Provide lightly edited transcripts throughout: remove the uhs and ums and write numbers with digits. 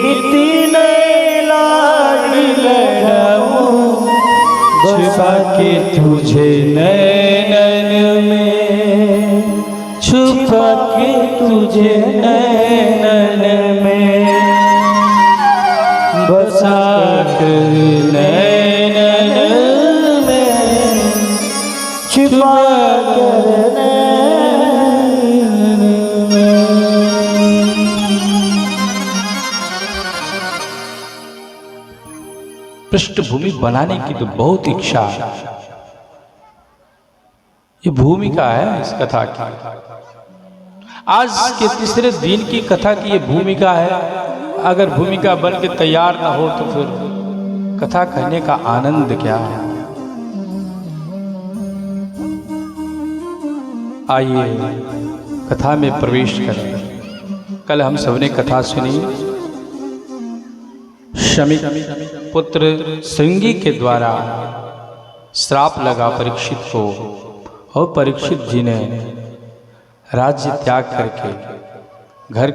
इतने लाड लगाऊं छुपा के तुझे नैनन में, छुपा के तुझे नैनन में, बसा कर नैनन में, छुपा कर नैनन में। पृष्ठभूमि बनाने की तो बहुत इच्छा है। ये भूमिका है इस कथा की। आज के तीसरे दिन की कथा की ये भूमिका है। अगर भूमिका बन के तैयार ना हो तो फिर कथा कहने का आनंद क्या है। आइए कथा में प्रवेश करें। कल हम सबने कथा सुनी शमी पुत्र श्रृंगी के द्वारा श्राप लगा परीक्षित को, और परीक्षित जी ने राज्य त्याग करके घर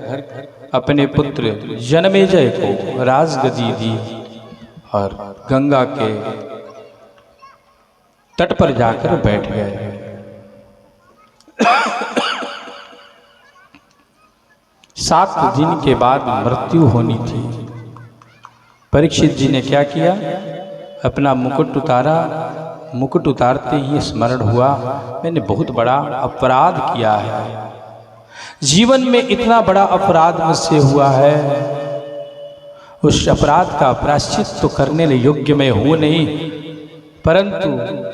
अपने पुत्र जनमेजय को राजगद्दी दी और गंगा के तट पर जाकर बैठ गए। 7 दिन के बाद मृत्यु होनी थी। परीक्षित जी ने क्या किया, अपना मुकुट उतारा। मुकुट उतारते ही स्मरण हुआ, मैंने बहुत बड़ा अपराध किया है। जीवन में इतना बड़ा अपराध मुझसे हुआ है, उस अपराध का प्रायश्चित तो करने योग्य मैं हूँ नहीं, परंतु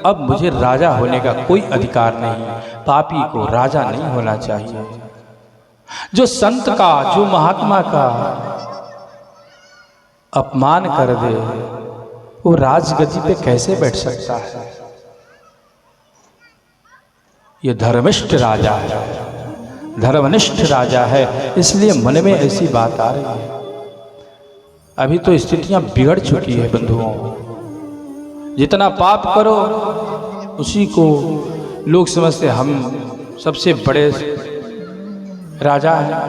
अब मुझे राजा होने का कोई अधिकार नहीं। पापी को राजा नहीं होना चाहिए। जो संत का, जो महात्मा का अपमान कर दे, वो राजगद्दी पे कैसे बैठ सकता है। ये धर्मिष्ठ राजा है, धर्मनिष्ठ राजा है, इसलिए मन में ऐसी बात आ रही है। अभी तो स्थितियां बिगड़ चुकी है बंधुओं। जितना पाप करो उसी को लोग समझते हम सबसे बड़े राजा हैं,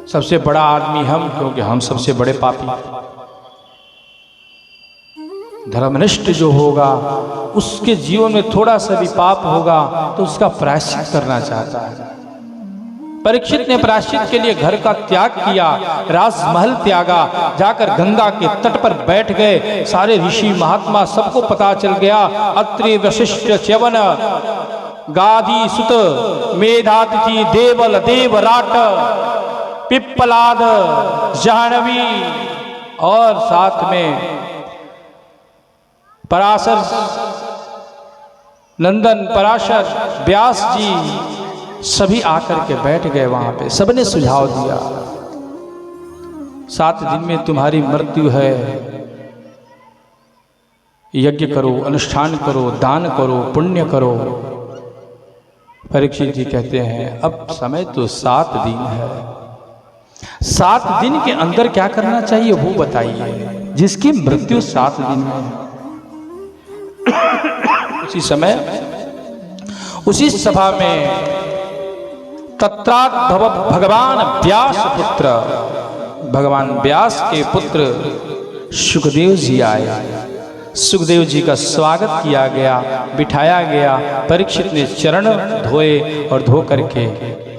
सबसे बड़ा आदमी हम, क्योंकि हम सबसे बड़े पापी। धर्मनिष्ठ जो होगा उसके जीवन में थोड़ा सा भी पाप होगा तो उसका प्रायश्चित करना चाहता है। परीक्षित ने प्रायश्चित के लिए घर का त्याग किया, राजमहल त्यागा, जाकर गंगा के तट पर बैठ गए। सारे ऋषि महात्मा सबको पता चल गया। अत्रि, वशिष्ठ, च्यवन, गादी सुत, मेधातिथि, देवल, देवराट, पिप्पलाद, जाह्नवी और साथ में पराशर नंदन, पराशर, व्यास जी सभी आकर के बैठ गए वहां पे। सबने सुझाव दिया, 7 दिन में तुम्हारी मृत्यु है, यज्ञ करो, अनुष्ठान करो, दान करो, पुण्य करो। परीक्षित जी कहते हैं अब समय तो 7 दिन है, 7 दिन के अंदर क्या करना चाहिए वो बताइए। जिसकी मृत्यु 7 दिन में है, उसी समय उसी सभा में तत्रात भगवान व्यास पुत्र, भगवान व्यास के पुत्र सुखदेव जी आए। सुखदेव जी का स्वागत किया गया, बिठाया गया। परीक्षित ने चरण धोए और धो करके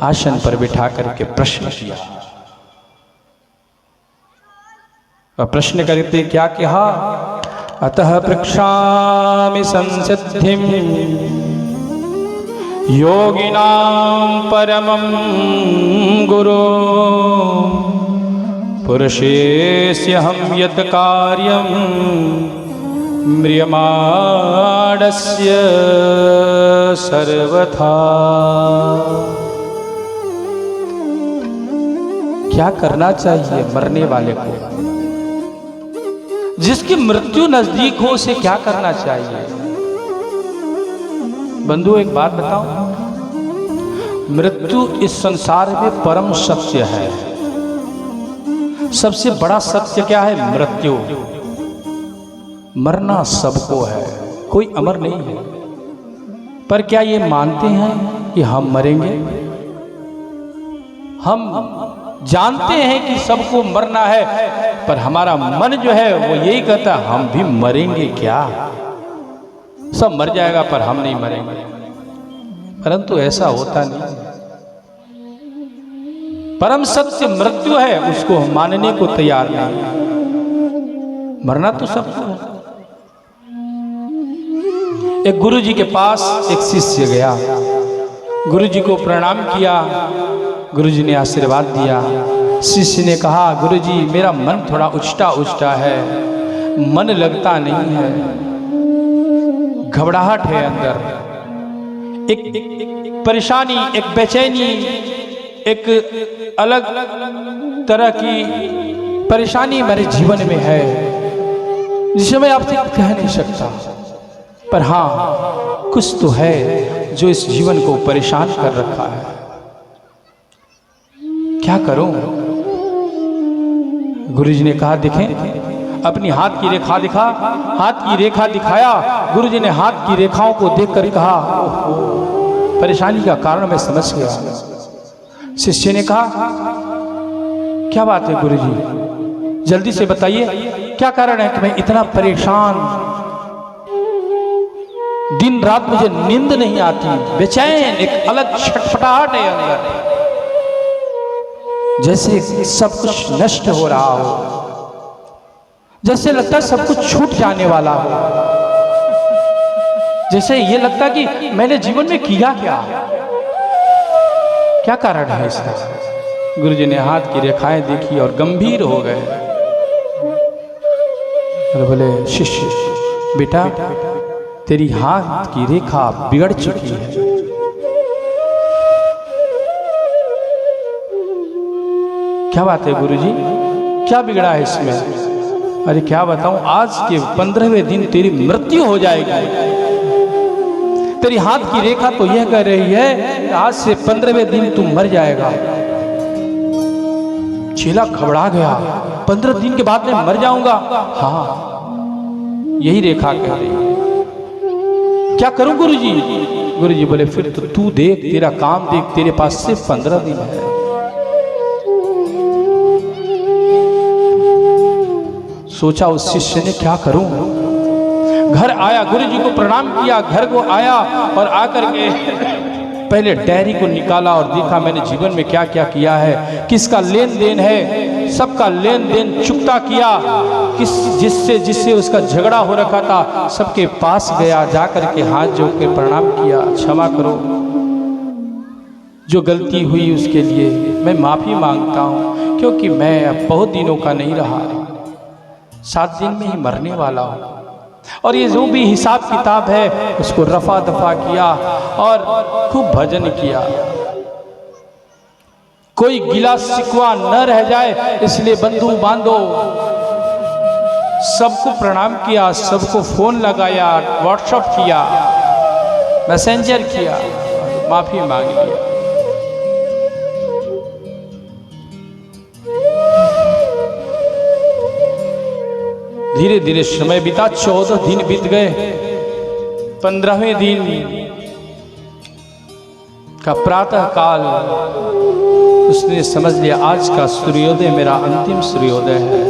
आसन पर बिठा करके प्रश्न किया। प्रश्न करते क्या कहा, अतः पृक्षामि संसिद्धिं योगिनां परमं गुरो पुरुषेस्यहं यत् कार्यं म्रियमाणस्य सर्वथा। क्या करना चाहिए मरने वाले को, जिसकी मृत्यु नजदीक हो उसे क्या करना चाहिए। बंधु एक बात बताओ, मृत्यु इस संसार में परम सत्य है। सबसे बड़ा सत्य क्या है, मृत्यु। मरना सबको है, कोई अमर नहीं है। पर क्या ये मानते हैं कि हम मरेंगे? हम जानते हैं कि सबको मरना है, पर हमारा मन जो है वो यही कहता है हम भी मरेंगे क्या, सब मर जाएगा पर हम नहीं मरेंगे। परंतु ऐसा होता नहीं। परम सत्य मृत्यु है, उसको हम मानने को तैयार नहीं। मरना तो सबको है। एक गुरु जी के पास एक शिष्य गया, गुरु जी को प्रणाम किया, गुरु जी ने आशीर्वाद दिया। शिष्य ने कहा, गुरु जी मेरा मन थोड़ा उछटा उछटा है, मन लगता नहीं है, घबराहट है अंदर, एक परेशानी, एक बेचैनी, एक अलग तरह की परेशानी मेरे जीवन में है जिसे मैं आपसे कह नहीं सकता। पर हाँ, कुछ तो है जो इस जीवन को परेशान कर रखा है, क्या करूं? गुरुजी ने कहा, देखें, अपनी हाथ की रेखा दिखा। हाथ की रेखा दिखाया। गुरुजी ने हाथ की रेखाओं को देखकर कहा, परेशानी का कारण मैं समझ गया। शिष्य ने कहा, क्या बात है गुरुजी, जल्दी से बताइए, क्या कारण है कि मैं इतना परेशान, दिन रात मुझे नींद नहीं आती, बेचैन, एक अलग छटपटाहट है अंदर, जैसे सब कुछ नष्ट हो रहा हो, जैसे लगता है सब कुछ छूट जाने वाला हो, जैसे ये लगता कि मैंने जीवन में किया क्या कारण है इसका? गुरुजी ने हाथ की रेखाएं देखी और गंभीर हो गए और बोले, शिष्य बेटा, तेरी हाथ की रेखा बिगड़ चुकी है। क्या बात है गुरुजी, क्या बिगड़ा है इसमें? अरे क्या बताऊं, आज के 15वें दिन तेरी मृत्यु हो जाएगी। तेरी हाथ की रेखा तो यह कह रही है कि आज से 15वें दिन तू मर जाएगा। चेला घबरा गया, 15 दिन के बाद मैं मर जाऊंगा? हाँ, यही रेखा कह रही है। क्या करूं गुरुजी? गुरुजी बोले, फिर तो तू देख, तेरा काम देख, तेरे पास सिर्फ 15 दिन है। सोचा उस शिष्य ने, क्या करूं? घर आया, गुरुजी को प्रणाम किया, घर को आया और आकर के पहले डायरी को निकाला और देखा मैंने जीवन में क्या क्या किया है, किसका लेन देन है, सबका लेन देन चुकता किया, जिससे उसका झगड़ा हो रखा था, सबके पास गया, जाकर के हाथ जोड़ के प्रणाम किया, क्षमा करो, जो गलती हुई उसके लिए मैं माफ़ी मांगता हूँ, क्योंकि मैं अब बहुत दिनों का नहीं रहा, 7 दिन में ही मरने वाला हूँ। और ये जो भी हिसाब किताब है उसको रफा दफा किया और खूब भजन किया, कोई गिला शिकवा न रह जाए इसलिए बंधु बांधो सबको प्रणाम किया, सबको फोन लगाया, व्हाट्सएप किया, मैसेंजर किया, माफी मांग लिया। धीरे धीरे समय बीता, 14 दिन बीत गए। 15वें दिन का प्रातः काल उसने समझ लिया, आज का सूर्योदय मेरा अंतिम सूर्योदय है।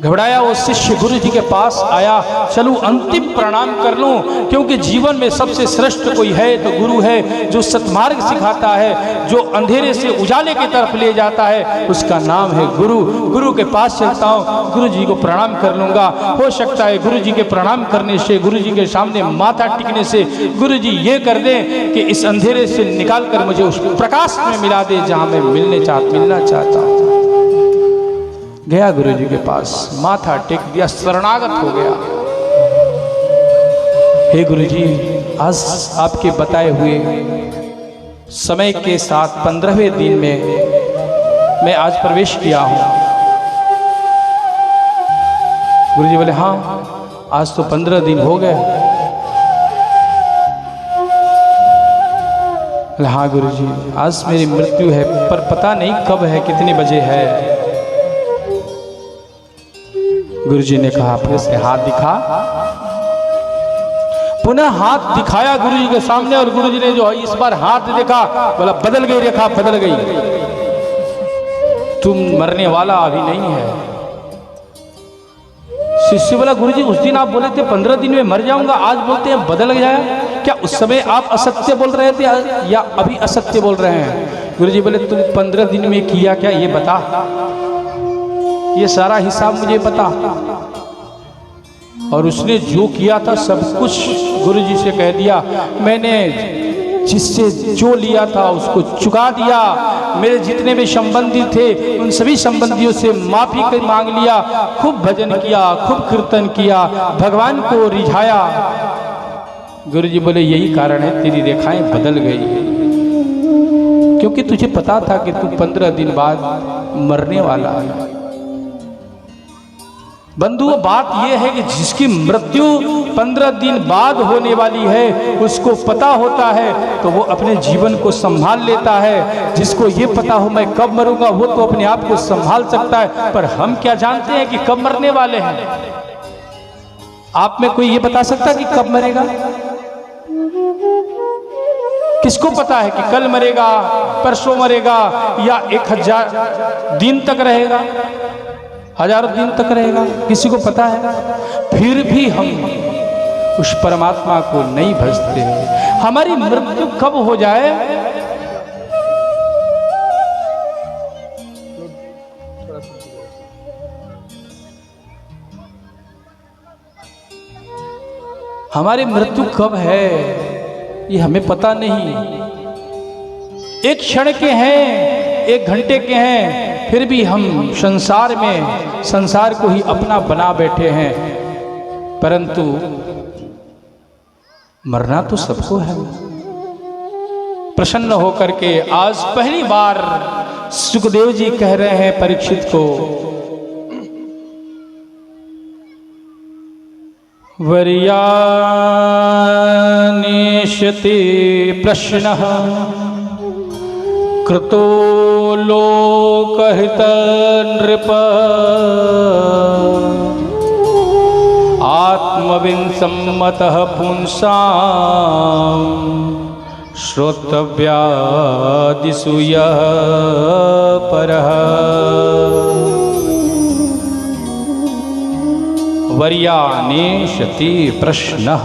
घबराया वो शिष्य गुरु जी के पास आया, चलूं अंतिम प्रणाम कर लूं, क्योंकि जीवन में सबसे श्रेष्ठ कोई है तो गुरु है, जो सत्मार्ग सिखाता है, जो अंधेरे से उजाले की तरफ ले जाता है, उसका नाम है गुरु। गुरु के पास चलता हूं, गुरु जी को प्रणाम कर लूंगा। हो सकता है गुरु जी के प्रणाम करने से, गुरु जी के सामने माथा टिकने से गुरु जी ये कर दें कि इस अंधेरे से निकाल कर मुझे उस प्रकाश में मिला दे जहां मैं मिलना चाहता हूं। गया गुरु जी के पास, माथा टेक दिया, शरणागत हो गया। हे गुरु जी, आज आपके बताए हुए समय के साथ 15वें दिन में मैं आज प्रवेश किया हूं। गुरु जी बोले, हाँ आज तो 15 दिन हो गए। बोले, हाँ गुरु जी, आज मेरी मृत्यु है, पर पता नहीं कब है, कितने बजे है। गुरुजी ने कहा, फिर से हाथ दिखा। पुनः हाथ दिखाया गुरुजी के सामने, और गुरुजी ने जो इस बार हाथ देखा, बोला बदल गई रेखा, बदल गई। तुम मरने वाला अभी नहीं है। शिष्य बोला गुरुजी उस दिन आप बोले थे 15 दिन में मर जाऊंगा, आज बोलते हैं बदल गया। क्या उस समय आप असत्य बोल रहे थे या अभी असत्य बोल रहे हैं? गुरुजी बोले तुम 15 दिन में किया क्या ये बता, ये सारा हिसाब मुझे बता। और उसने जो किया था सब कुछ गुरुजी से कह दिया। मैंने जिससे जो लिया था उसको चुका दिया, मेरे जितने भी संबंधी थे उन सभी संबंधियों से माफी मांग लिया, खूब भजन किया, खूब कीर्तन किया, भगवान को रिझाया। गुरुजी बोले यही कारण है तेरी रेखाएं बदल गई, क्योंकि तुझे पता था कि तू 15 दिन बाद मरने वाला है। बंधुओं बात यह है कि जिसकी मृत्यु 15 दिन बाद होने वाली है उसको पता होता है तो वो अपने जीवन को संभाल लेता है। जिसको ये पता हो मैं कब मरूंगा वो तो अपने आप को संभाल सकता है, पर हम क्या जानते हैं कि कब मरने वाले हैं? आप में कोई ये बता सकता कि कब मरेगा? किसको पता है कि कल मरेगा, परसों मरेगा या 1000 दिन तक रहेगा, हजारों दिन तक रहेगा? किसी को पता है? फिर भी हम उस परमात्मा को नहीं भजते। हमारी मृत्यु कब हो जाए हमारी मृत्यु कब है ये हमें पता नहीं। एक क्षण के हैं, एक घंटे के हैं, फिर भी हम संसार में संसार को ही अपना बना बैठे हैं, परंतु मरना तो सबको है। प्रसन्न होकर के आज पहली बार सुखदेव जी कह रहे हैं परीक्षित को, वर्यानिष्यति प्रश्नः कृतो लोकहित नृप आत्मविन्सम्मतः पुंसां श्रोतव्यादिषु यः परः। वर्यानिष्यति प्रश्नः,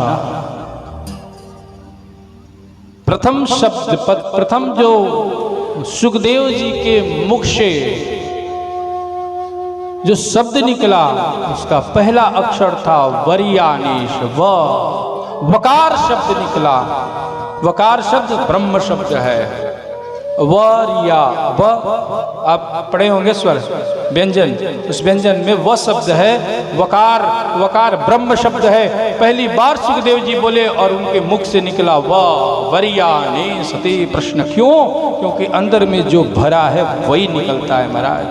प्रथम शब्द पद, प्रथम जो सुखदेव जी के मुख से जो शब्द निकला उसका पहला अक्षर था वर्यानीश। वकार शब्द निकला। वकार शब्द ब्रह्म शब्द है। वर्या व आप पढ़े होंगे स्वर व्यंजन, उस व्यंजन में व शब्द है। वकार, वकार ब्रह्म शब्द है। पहली बार सुखदेव जी बोले और उनके मुख से निकला वर्यानी सती प्रश्न। क्यों? क्योंकि अंदर में जो भरा है वही निकलता है महाराज।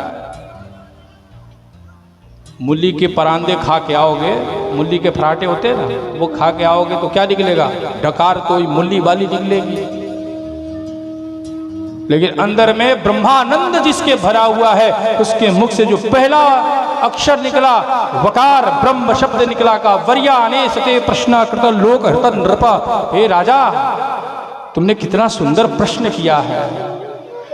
मूली के परांदे खा के आओगे, मूली के पराठे होते हैं ना, वो खा के आओगे तो क्या निकलेगा? डकार तो मूली वाली निकलेगी। लेकिन अंदर में ब्रह्मानंद जिसके भरा हुआ है उसके मुख से जो पहला अक्षर निकला वकार ब्रह्म शब्द निकला का वर्याने सते प्रश्न कृत लोक हृत नृप। हे राजा, तुमने कितना सुंदर प्रश्न किया है।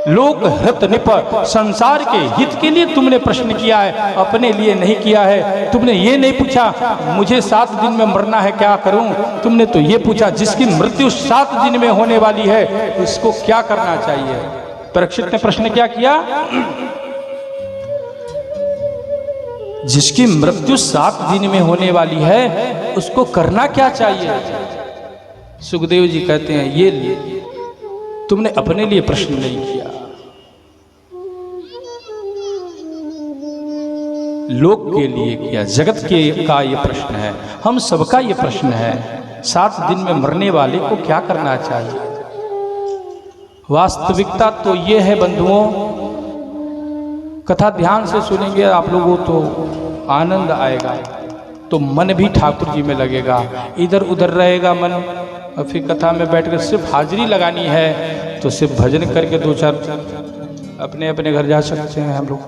लोक हृत निप, संसार के हित के लिए तुमने प्रश्न किया है, अपने लिए नहीं किया है। तुमने ये नहीं पूछा मुझे 7 दिन में मरना है क्या करूं, तुमने तो ये पूछा जिसकी मृत्यु 7 दिन में होने वाली है उसको क्या करना चाहिए। परीक्षित ने प्रश्न क्या किया? जिसकी मृत्यु 7 दिन में होने वाली है उसको करना क्या चाहिए? सुखदेव जी कहते हैं ये तुमने अपने लिए प्रश्न नहीं किया, लोक के लिए किया, जगत के का ये प्रश्न है, हम सबका ये प्रश्न है। 7 दिन में मरने वाले को क्या करना चाहिए? वास्तविकता तो ये है बंधुओं, कथा ध्यान से सुनेंगे आप लोगों तो आनंद आएगा, तो मन भी ठाकुर जी में लगेगा। इधर उधर रहेगा मन, और फिर कथा में बैठकर सिर्फ हाजिरी लगानी है तो सिर्फ भजन करके 2-4 अपने अपने घर जा सकते हैं। हम लोग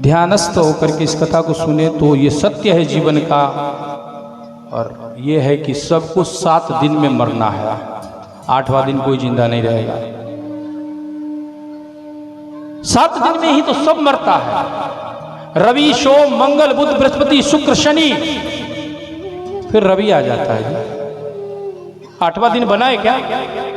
ध्यानस्थ होकर के इस कथा को सुने तो ये सत्य है जीवन का, और ये है कि सबको 7 दिन में मरना है। 8वां दिन कोई जिंदा नहीं रहेगा। 7 दिन में ही तो सब मरता है। रवि, सोम, मंगल, बुध, बृहस्पति, शुक्र, शनि, फिर रवि आ जाता है। 8वां दिन बना है क्या?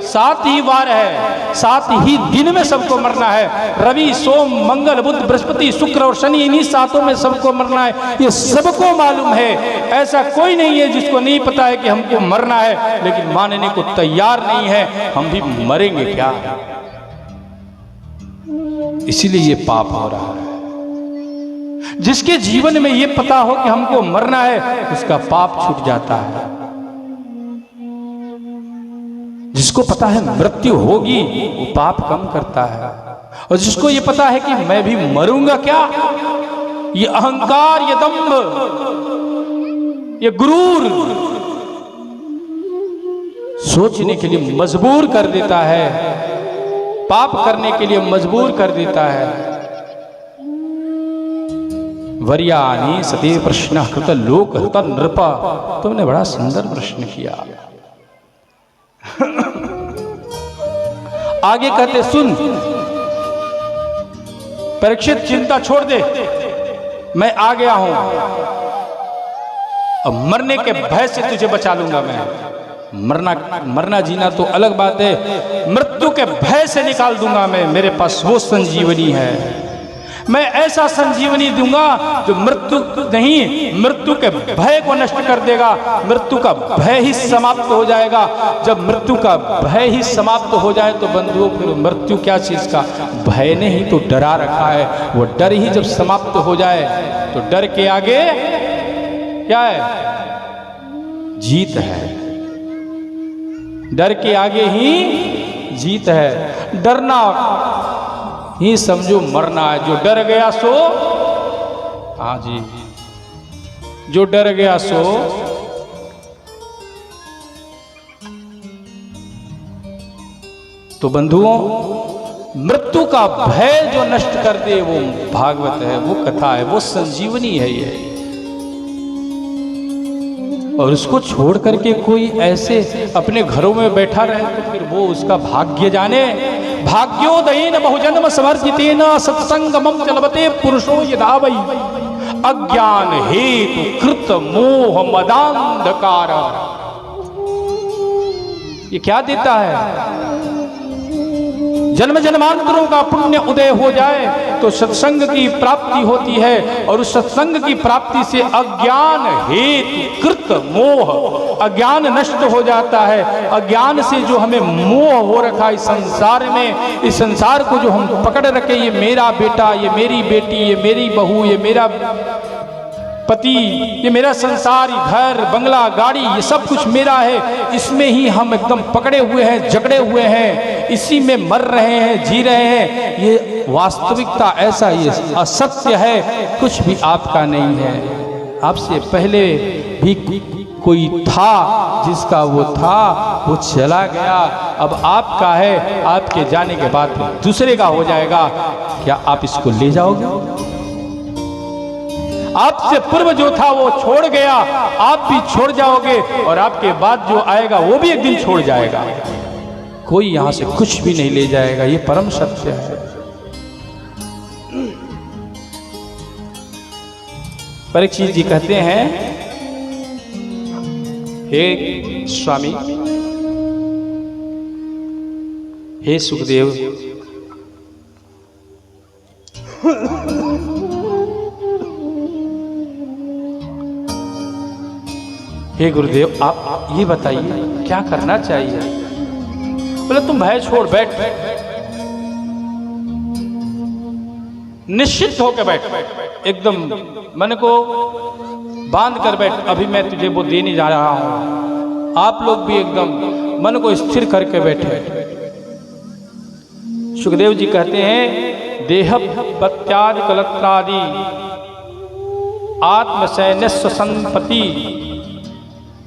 7 ही वार है, 7 ही दिन में सबको मरना है। रवि, सोम, मंगल, बुध, बृहस्पति, शुक्र और शनि, इन्हीं 7 में सबको मरना है। ये सबको मालूम है। ऐसा कोई नहीं है जिसको नहीं पता है कि हमको मरना है, लेकिन मानने को तैयार नहीं है। हम भी मरेंगे क्या? इसीलिए ये पाप हो रहा है। जिसके जीवन में ये पता हो कि हमको मरना है, उसका पाप छूट जाता है। जिसको पता है मृत्यु होगी, वो पाप कम करता है। और जिसको ये पता है कि मैं भी मरूंगा क्या, ये अहंकार, ये दंभ, ये गुरूर सोचने के लिए मजबूर कर देता है, पाप करने के लिए मजबूर कर देता है। वर्यानि सते प्रश्न कृत लोक हृत नृप। तुमने बड़ा सुंदर प्रश्न किया। आगे कहते सुन परीक्षित, चिंता छोड़ दे, मैं आ गया हूं। अब मरने के भय से तुझे बचा लूंगा मैं। मरना जीना तो अलग बात है, मृत्यु के भय से निकाल दूंगा मैं। मेरे पास वो संजीवनी है। मैं ऐसा संजीवनी दूंगा जो मृत्यु नहीं, मृत्यु के भय को नष्ट कर देगा। मृत्यु का भय ही समाप्त हो जाएगा। जब मृत्यु का भय ही समाप्त हो जाए तो बंधुओं, फिर मृत्यु क्या चीज का भय ने ही तो डरा रखा है। वो डर ही जब समाप्त हो जाए तो डर के आगे क्या है? जीत है। डर के आगे ही जीत है। डरना ही समझो मरना है। जो डर गया सो, हाँ जी, जो डर गया सो तो बंधुओं, मृत्यु का भय जो नष्ट कर दे वो भागवत है, वो कथा है, वो संजीवनी है ये। और उसको छोड़ करके कोई ऐसे अपने घरों में बैठा रहे तो फिर वो उसका भाग्य जाने। भाग्योदयेन बहुजन्म समर्जितेन सत्संगमं चलवते पुरुषो यदा वै अज्ञान हेतु कृत मोह मदांधकार। ये क्या देता है? जन्म जन्मांतरों का पुण्य उदय हो जाए तो सत्संग की प्राप्ति होती है। और उस सत्संग की प्राप्ति से अज्ञान हेतु कृत मोह, अज्ञान नष्ट हो जाता है। अज्ञान से जो हमें मोह हो रखा इस संसार में, इस संसार को जो हम पकड़ रखे, ये मेरा बेटा, ये मेरी बेटी, ये मेरी बहू, ये मेरा पति, ये मेरा संसार, ये घर, बंगला, गाड़ी, ये सब कुछ मेरा है। इसमें ही हम एकदम पकड़े हुए हैं, जकड़े हुए हैं, इसी में मर रहे हैं, जी रहे हैं। ये वास्तविकता ऐसा, ये असत्य है, कुछ भी आपका नहीं है। आपसे पहले भी कोई था, जिसका वो था वो चला गया, अब आपका है। आपके जाने के बाद दूसरे का हो जाएगा। क्या आप इसको ले जाओगे? आपसे पूर्व जो था वो छोड़ गया, आप भी छोड़ जाओगे, और आपके बाद जो आएगा वो भी एक दिन छोड़ जाएगा। कोई यहां से कुछ भी नहीं ले जाएगा। ये परम सत्य है। परीक्षित जी कहते हैं, हे स्वामी, हे सुखदेव, हे गुरुदेव, आप ये बताइए क्या करना चाहिए? बोले तुम भय छोड़ बैठ, निश्चित होकर बैठ, एकदम मन को बांध कर बैठ। अभी मैं तुझे वो देने जा रहा हूं। आप लोग भी एकदम मन को स्थिर करके बैठे। सुखदेव जी कहते हैं, देह प्रत्यादि कलत्रादि आत्मसैन्यस्व संपत्ति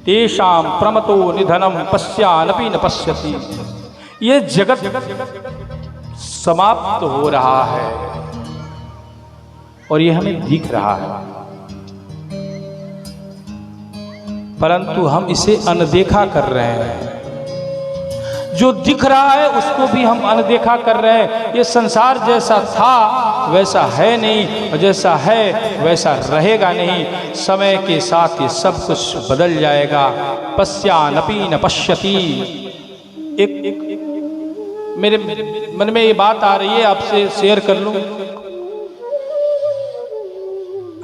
तेषां प्रमतो निधनम पश्यानपि न पश्यति। ये जगत समाप्त हो रहा है और ये हमें दिख रहा है, परंतु हम इसे अनदेखा कर रहे हैं। जो दिख रहा है उसको भी हम अनदेखा कर रहे हैं। ये संसार जैसा था वैसा है नहीं, और जैसा है वैसा रहेगा नहीं। समय के साथ ये सब कुछ बदल जाएगा। पश्यानपि न पश्यति। एक मेरे मन में ये बात आ रही है, आपसे शेयर कर लूं।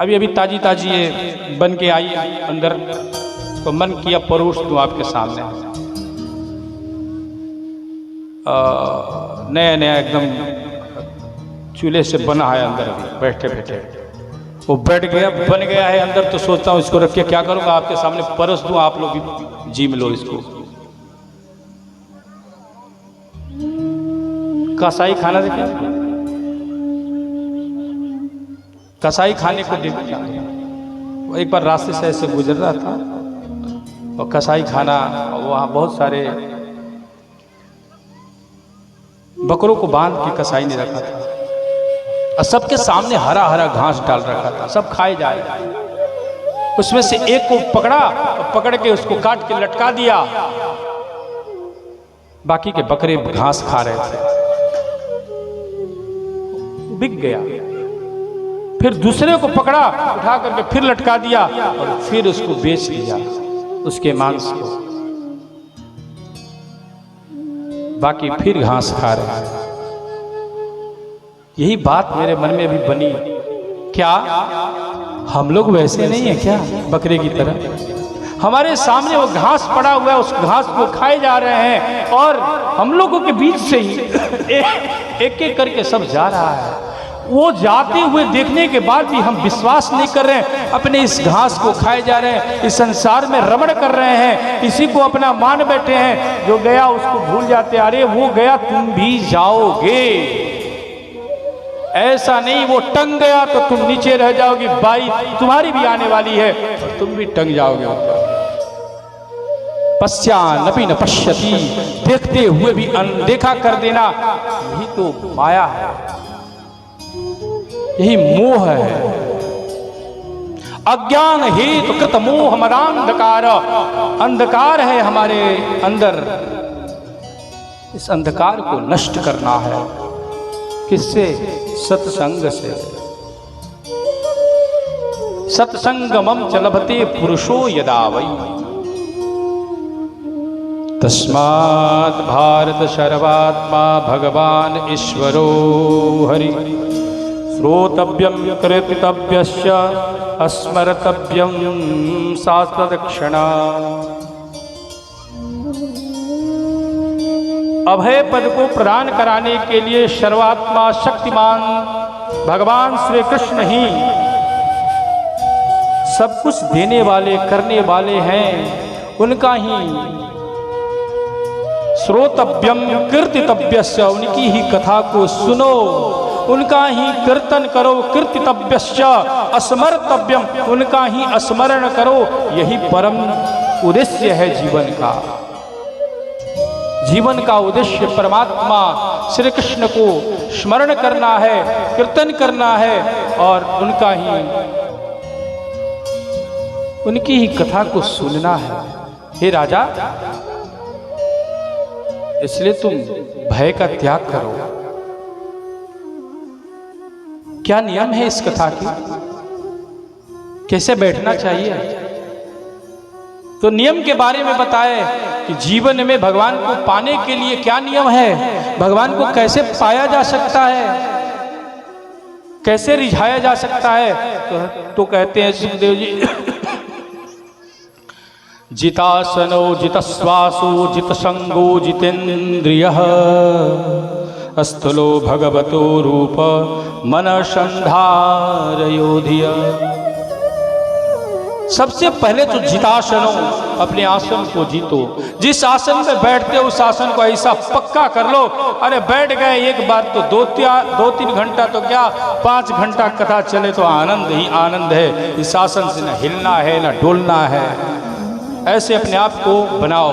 अभी अभी ताजी ताजी ये बन के आई अंदर, तो मन किया परोस दूं आपके सामने। नया नया एकदम चूल्हे से बना है अंदर, अभी बैठे बैठे वो बैठ गया, बन गया है अंदर। तो सोचता हूँ इसको रख के क्या करूँगा, आपके सामने परोस दूं, आप लोग भी जी लो इसको। कसाई खाना देखा, कसाई खाने को देखा। एक बार रास्ते से ऐसे गुजर रहा था और कसाई खाना, वहाँ बहुत सारे बकरों को बांध के कसाई ने रखा था और सबके सामने हरा हरा घास डाल रखा था, सब खाए जाए। उसमें से एक को पकड़ा और पकड़ के उसको काट के लटका दिया। बाकी के बकरे घास खा रहे थे, बिक गया। फिर दूसरे को पकड़ा, उठा करके फिर लटका दिया और फिर उसको बेच दिया, उसके मांस को। बाकी फिर घास खा रहे हैं। यही बात मेरे मन में अभी बनी, क्या हम लोग वैसे नहीं है क्या, बकरे की तरह? हमारे सामने वो घास पड़ा हुआ है, उस घास को खाए जा रहे हैं और हम लोगों के बीच से ही एक एक करके सब जा रहा है। वो जाते हुए देखने के बाद भी हम विश्वास नहीं कर रहे हैं, अपने इस घास को खाए जा रहे हैं, इस संसार में रमण कर रहे हैं, इसी को अपना मान बैठे हैं। जो गया उसको भूल जाते, अरे वो गया तुम भी जाओगे। ऐसा नहीं वो टंग गया तो तुम नीचे रह जाओगी, बाई तुम्हारी भी आने वाली है और तुम भी टंग जाओगे। पश्यानपि न पश्यति, देखते हुए भी अनदेखा कर देना, यही तो माया है, यही मोह है। अज्ञान हेतु कृत मोह मदांधकार, अंधकार है हमारे अंदर। इस अंधकार को नष्ट करना है। किससे? सत्संग से। सत्संगमं च लभते पुरुषो यदा वै। तस्मात् भारत सर्वात्मा भगवान ईश्वरो हरि। श्रोतव्यं कीर्तितव्यश्च स्मर्तव्यं शास्त्रदक्षिणा। अभय पद को प्रदान कराने के लिए सर्वात्मा शक्तिमान भगवान श्री कृष्ण ही सब कुछ देने वाले करने वाले हैं। उनका ही श्रोतव्यम कीर्तितव्यस्य, उनकी ही कथा को सुनो, उनका ही कीर्तन करो। कीर्तितव्यश्च स्मर्तव्यम, उनका ही स्मरण करो। यही परम उद्देश्य है जीवन का। जीवन का उद्देश्य परमात्मा श्री कृष्ण को स्मरण करना है, कीर्तन करना है और उनकी ही कथा को सुनना है। हे राजा, इसलिए तुम भय का त्याग करो। क्या नियम है इस कथा की, कैसे बैठना चाहिए? तो नियम के बारे में बताए कि जीवन में भगवान को पाने के लिए क्या नियम है, भगवान को कैसे पाया जा सकता है, कैसे रिझाया जा सकता है। तो कहते हैं सुखदेव जी, जितासनो जितश्वासो जितसंगो जितेन्द्रियः स्थूलो भगवतो रूप मनसंधारयो धिया। सबसे पहले तो जितासनो, अपने आसन को जीतो। जिस आसन में बैठते हो उस आसन को ऐसा पक्का कर लो। अरे बैठ गए एक बार तो दो तीन घंटा तो क्या 5 घंटा कथा चले तो आनंद ही आनंद है। इस आसन से न हिलना है न डोलना है। ऐसे अपने आप को बनाओ।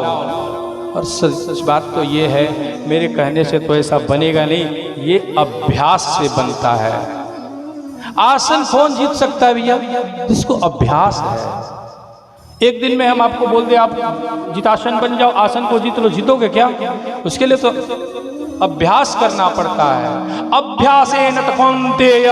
और सच बात तो ये है, मेरे कहने से तो ऐसा बनेगा नहीं, ये अभ्यास से बनता है। आसन कौन जीत सकता है भैया? जिसको अभ्यास है। एक दिन में हम आपको बोल दें आप जितासन बन जाओ, आसन को जीत लो, जीतोगे क्या? उसके लिए तो अभ्यास करना पड़ता है। अभ्यासेन कौन्तेय,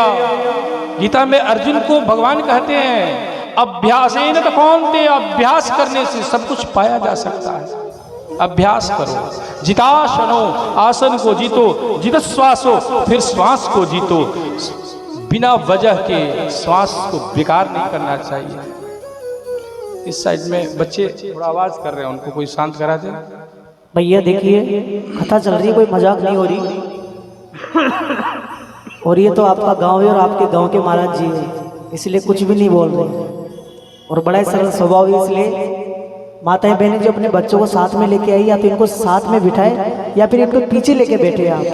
गीता में अर्जुन को भगवान कहते हैं अभ्यासेन कौन्तेय, अभ्यास करने से सब कुछ पाया जा सकता है। अभ्यास करो। जितासनो, आसन को जीतो, जित श्वासो, फिर श्वास को जीतो। बिना वजह के श्वास को बेकार नहीं करना चाहिए। इस साइड में बच्चे थोड़ा आवाज कर रहे हैं, उनको कोई शांत करा दे। भैया देखिए कथा चल रही है, कोई मजाक नहीं हो रही। और ये तो आपका गांव है और आपके गांव के महाराज जी है, इसलिए कुछ भी नहीं बोल रहे और बड़ा ही सरल स्वभाव है। इसलिए माताएं बहनें जो अपने बच्चों को साथ में लेके आई, या तो इनको साथ में बिठाए या फिर इनको पीछे लेके बैठे आप,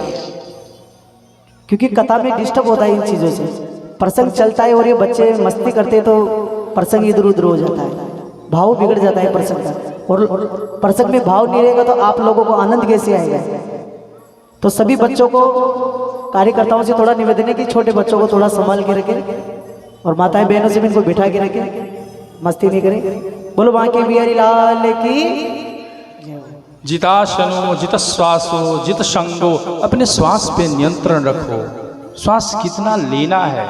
क्योंकि कथा में डिस्टर्ब होता है इन चीज़ों से। प्रसंग चलता है और ये बच्चे मस्ती करते हैं तो प्रसंग इधर उधर हो जाता है, भाव बिगड़ जाता है प्रसंग का। और प्रसंग में भाव नहीं रहेगा तो आप लोगों को आनंद कैसे आएगा? तो सभी बच्चों को, कार्यकर्ताओं से थोड़ा निवेदन है कि छोटे बच्चों को थोड़ा संभाल के रखें और माताएं बहनों से भी इनको बिठा के रखें, मस्ती नहीं करें। बोलो बांके बिहारी लाल की। जितासनो, जित श्वासो, जित संगो, अपने श्वास पे नियंत्रण रखो। श्वास कितना लेना है,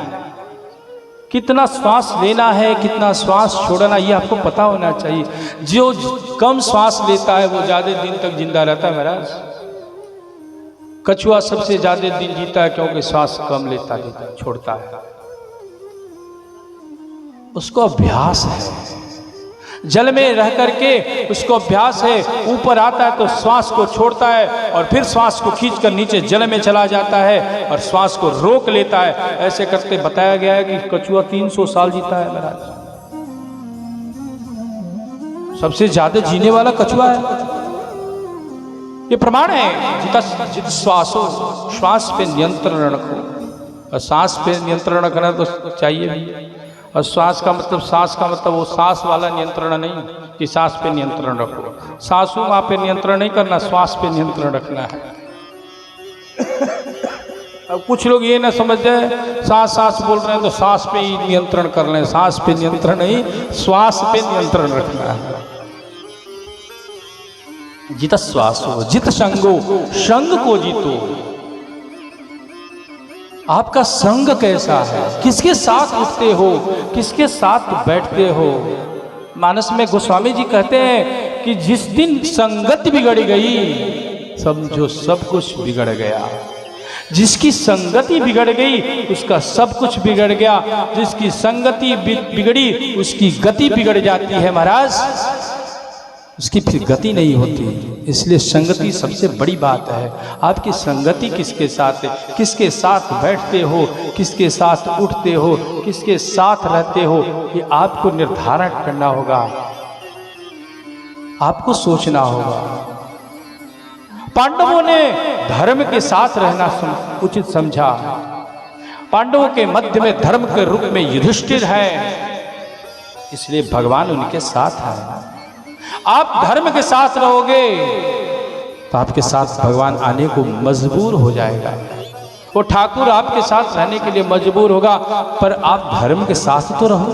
कितना श्वास लेना है, कितना श्वास छोड़ना, ये आपको पता होना चाहिए। जो कम श्वास लेता है वो ज्यादा दिन तक जिंदा रहता है महाराज। कछुआ सबसे ज्यादा दिन जीता है क्योंकि श्वास कम लेता है, छोड़ता है। उसको अभ्यास है, जल में रह करके उसको अभ्यास है। ऊपर आता है तो श्वास को छोड़ता है और फिर श्वास को खींचकर नीचे जल में चला जाता है और श्वास को रोक लेता है। ऐसे करते बताया गया है कि कछुआ 300 साल जीता है महाराज। सबसे ज्यादा जीने वाला कछुआ है, ये प्रमाण है। जित श्वासो, श्वास पे नियंत्रण रखो। और सांस पे नियंत्रण रखना तो चाहिए भी। और श्वास का मतलब वो सांस वाला नियंत्रण नहीं कि सांस पे नियंत्रण रखो। सासू माँ पे नियंत्रण नहीं करना, श्वास पे नियंत्रण रखना है। अब कुछ लोग ये ना समझ जाए सांस बोल रहे हैं तो सांस पे ही नियंत्रण कर लें। सांस पे नियंत्रण नहीं, श्वास पे नियंत्रण रखना है। जित श्वासो, जित संगो, संग को जीतो। आपका संग कैसा है, किसके साथ उठते हो, किसके साथ बैठते हो। मानस में गोस्वामी जी कहते हैं कि जिस दिन संगत बिगड़ गई समझो सब कुछ बिगड़ गया। जिसकी संगति बिगड़ गई उसका सब कुछ बिगड़ गया। जिसकी संगति बिगड़ी उसकी गति बिगड़ जाती है महाराज, उसकी फिर गति नहीं होती। इसलिए संगति सबसे बड़ी बात है। आपकी संगति किसके साथ है, किसके साथ बैठते हो, किसके साथ उठते हो, किसके साथ रहते हो, ये आपको निर्धारण करना होगा, आपको सोचना होगा। पांडवों ने धर्म के साथ रहना उचित समझा। पांडवों के मध्य में धर्म के रूप में युधिष्ठिर है, इसलिए भगवान उनके साथ है। आप धर्म के साथ रहोगे तो आपके साथ भगवान आने को मजबूर हो जाएगा। वो ठाकुर आपके साथ रहने के लिए मजबूर होगा, पर आप धर्म के साथ तो रहो।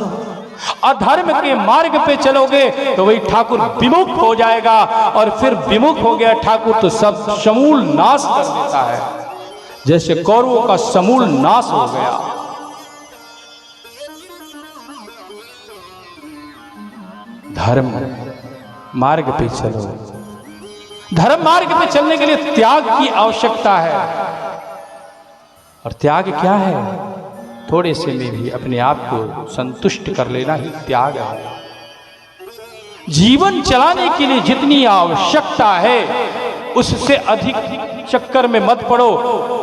अधर्म के मार्ग पे चलोगे तो वही ठाकुर विमुख हो जाएगा, और फिर विमुख हो गया ठाकुर तो सब समूल नाश कर देता है, जैसे कौरवों का समूल नाश हो गया। धर्म मार्ग पे चलो। धर्म मार्ग पे चलने के लिए त्याग की आवश्यकता है, और त्याग क्या है? थोड़े से में भी अपने आप को संतुष्ट कर लेना ही त्याग है। जीवन चलाने के लिए जितनी आवश्यकता है उससे अधिक चक्कर में मत पड़ो।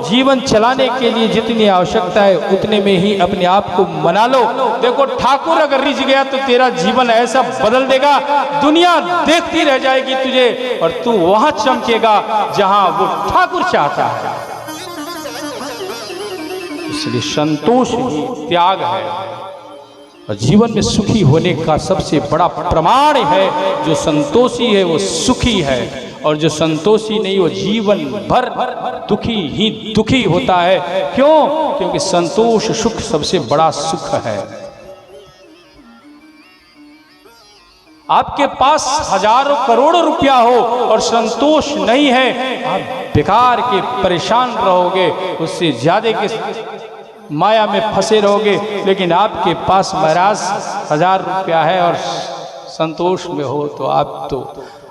जीवन चलाने के लिए जितनी आवश्यकता है उतने में ही अपने आप को मना लो। देखो ठाकुर अगर रिझ गया तो तेरा जीवन ऐसा बदल देगा, दुनिया देखती रह जाएगी तुझे, और तू वहां चमकेगा जहां वो ठाकुर चाहता है। इसलिए संतोष ही त्याग है, और जीवन में सुखी होने का सबसे बड़ा प्रमाण है। जो संतोषी है वो सुखी है, और जो संतोषी नहीं वो जीवन भर दुखी ही दुखी होता है। क्यों? क्योंकि संतोष सुख सबसे बड़ा सुख है। आपके पास हजारों करोड़ों रुपया हो और संतोष नहीं है, आप बेकार के परेशान रहोगे, उससे ज्यादा के माया में फंसे रहोगे। लेकिन आपके पास महाराज 1000 रुपया है और संतोष में हो तो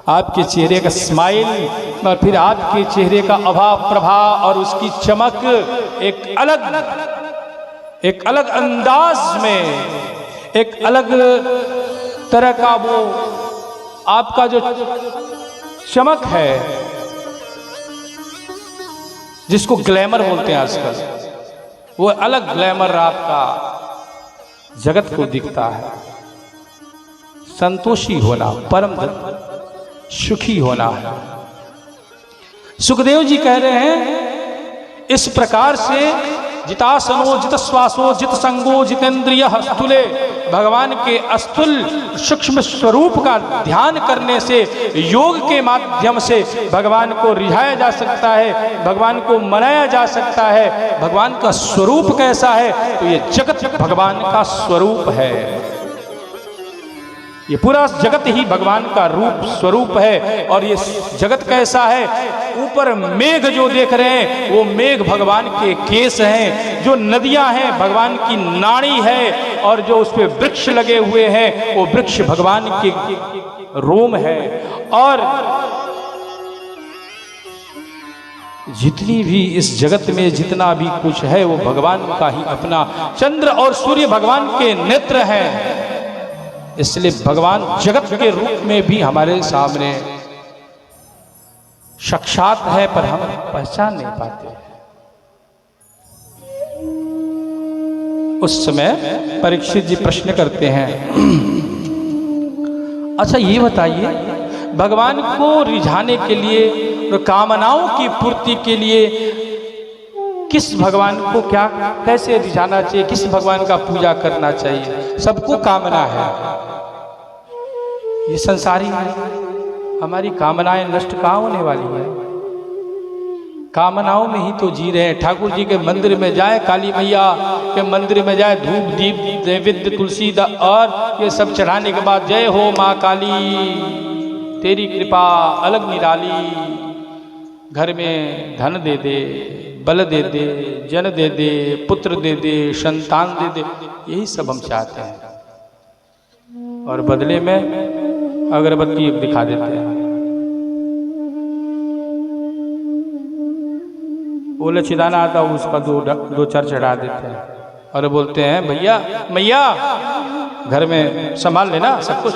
आपके चेहरे का स्माइल और फिर आपके चेहरे का अभाव प्रभाव और उसकी चमक एक अलग अंदाज में, एक अलग तरह का वो आपका जो चमक है, जिसको ग्लैमर बोलते हैं आजकल, वो अलग ग्लैमर आपका जगत को दिखता है। संतोषी होना, परम सुखी होना है। सुखदेव जी कह रहे हैं इस प्रकार से जितासनो जित श्वासो जित संगो जितेंद्रिय स्थूले, भगवान के अस्थूल सूक्ष्म स्वरूप का ध्यान करने से, योग के माध्यम से भगवान को रिझाया जा सकता है, भगवान को मनाया जा सकता है। भगवान का स्वरूप कैसा है? तो ये जगत भगवान का स्वरूप है, ये पूरा जगत ही भगवान का रूप स्वरूप है। और ये जगत कैसा है? ऊपर मेघ जो देख रहे हैं वो मेघ भगवान के केस हैं, जो नदियां हैं भगवान की नाड़ी है, और जो उस पे वृक्ष लगे हुए हैं वो वृक्ष भगवान के रोम है। और जितनी भी इस जगत में जितना भी कुछ है वो भगवान का ही अपना, चंद्र और सूर्य भगवान के नेत्र हैं, इसलिए भगवान जगत के रूप में भी हमारे सामने साक्षात है, पर हम पहचान नहीं पाते। उस समय परीक्षित जी प्रश्न करते हैं, अच्छा ये बताइए, भगवान को रिझाने के लिए और कामनाओं की पूर्ति के लिए किस भगवान को क्या कैसे रिझाना चाहिए, किस भगवान का पूजा करना चाहिए? सबको कामना है, ये संसारी है, हमारी कामनाएं नष्ट कहाँ होने वाली है? कामनाओं में ही तो जी रहे हैं। ठाकुर जी के मंदिर में जाए, काली मैया के मंदिर में जाए, धूप दीप नैवेद्य तुलसी और ये सब चढ़ाने के बाद जय हो माँ काली तेरी कृपा अलग निराली, घर में धन दे दे, बल दे दे, जन दे दे, पुत्र दे दे, संतान दे दे, यही सब हम चाहते हैं। और बदले में अगरबत्ती दिखा देते हैं, वो लचीदाना आता है उसका दो चार चढ़ा देते हैं और बोलते हैं भैया मैया घर में संभाल लेना सब कुछ,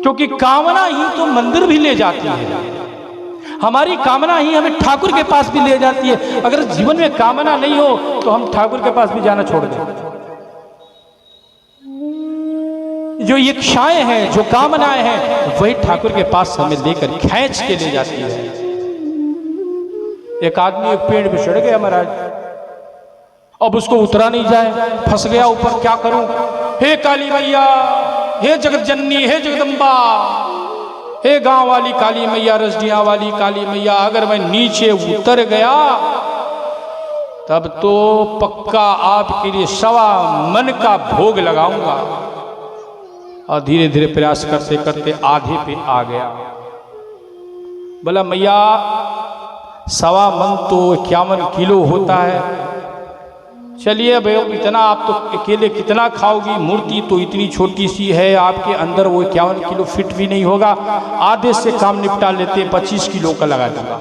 क्योंकि कामना ही तो मंदिर भी ले जाती है, हमारी कामना ही हमें ठाकुर के पास भी ले जाती है। अगर जीवन में कामना नहीं हो तो हम ठाकुर के पास भी जाना छोड़ दें। जो इच्छाएं हैं, जो कामनाएं हैं, वही ठाकुर के पास हमें लेकर खींच के ले जाती है। एक आदमी एक पेड़ पे चढ़ गया महाराज, अब उसको उतरा नहीं जाए, फंस गया ऊपर, क्या करूं? हे काली मैया, हे जगत जननी, हे जगदम्बा, हे गांव वाली काली मैया, रसडिया वाली काली मैया, अगर मैं नीचे उतर गया तब तो पक्का आपके लिए 1.25 मन का भोग लगाऊंगा। और धीरे धीरे प्रयास करते करते आधे पे आ गया। बोला मैया 1.25 मन तो 51 किलो होता है, चलिए भाई इतना आप तो अकेले कितना खाओगी, मूर्ति तो इतनी छोटी सी है, आपके अंदर वो 51 किलो फिट भी नहीं होगा, आधे से काम निपटा लेते, 25 किलो का लगा दूंगा।